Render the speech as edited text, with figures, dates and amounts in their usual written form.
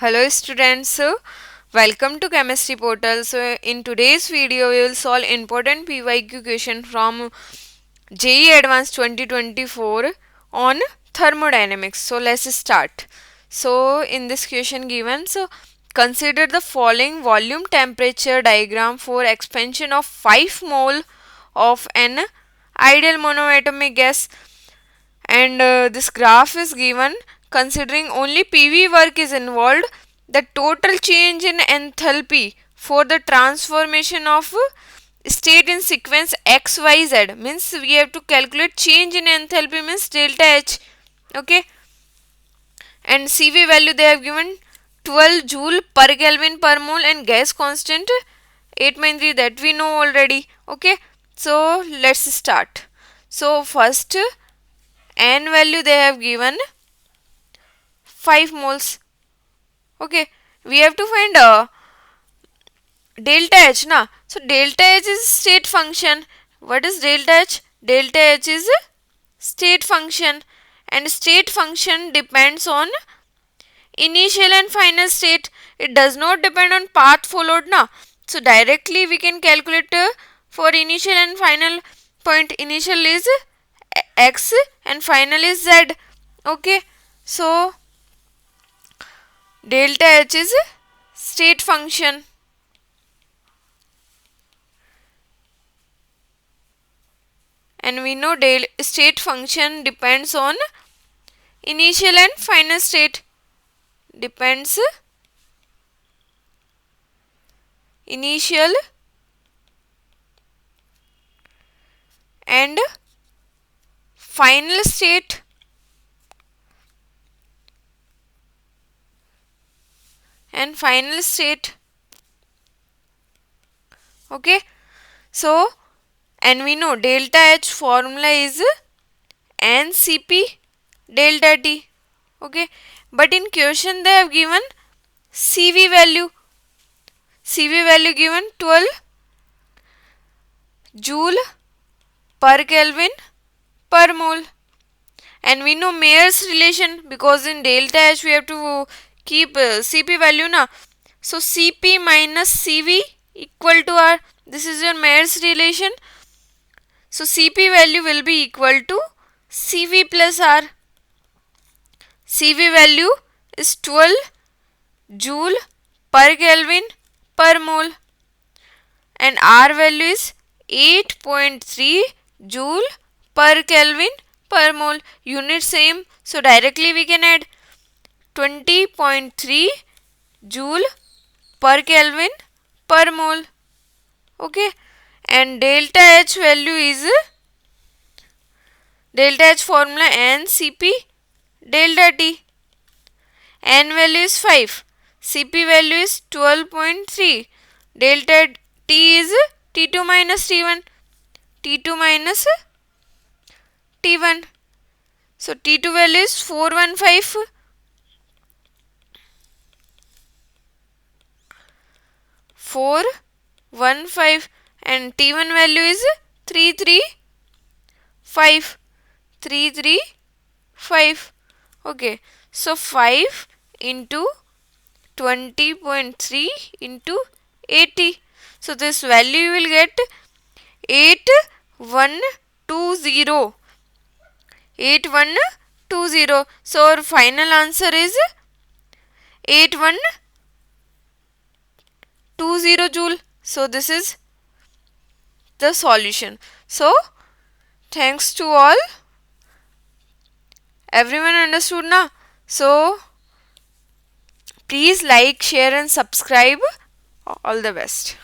Hello students, welcome to Chemistry Portal. So in today's video we will solve important PYQ question from JEE Advanced 2024 on thermodynamics. So let's start. So in this question given, consider the following volume temperature diagram for expansion of 5 mole of an ideal monoatomic gas, and this graph is given considering only PV work is involved. The total change in enthalpy for the transformation of state in sequence XYZ means we have to calculate change in enthalpy means delta H. Okay, and CV value they have given 12 joule per Kelvin per mole and gas constant 893, that we know already. Okay, so let's start. So first N value they have given 5 moles. Okay, we have to find delta H na. So delta H is state function. What is delta H? Delta H is state function, and state function depends on initial and final state. It does not depend on path followed na. So directly we can calculate for initial and final point. Initial is X and final is Z. Okay, so delta H is state function, and we know state function depends on initial and final state. Depends initial and final state. And final state. Okay, so and we know delta H formula is NCP delta T. Okay, but in question they have given CV value. CV value given 12 joule per Kelvin per mole, and we know Mayer's relation because in delta H we have to keep CP value na. So CP minus CV equal to R. This is your Mayer's relation. So CP value will be equal to CV plus R. CV value is 12 joule per Kelvin per mole, and R value is 8.3 joule per Kelvin per mole. Unit same, so directly we can add 20.3 joule per Kelvin per mole. Okay, and delta H value is delta H formula NCP delta T. N value is 5, CP value is 12.3, delta T is T2 minus T1, T2 minus T1. So T2 value is 415, 415, and T1 value is 335, 335. Okay, so 5 into 20.3 into 80. So this value you will get 8120. 8120. So our final answer is 8120 joule. So this is the solution. So thanks to all. Everyone understood na? So please like, share and subscribe. All the best.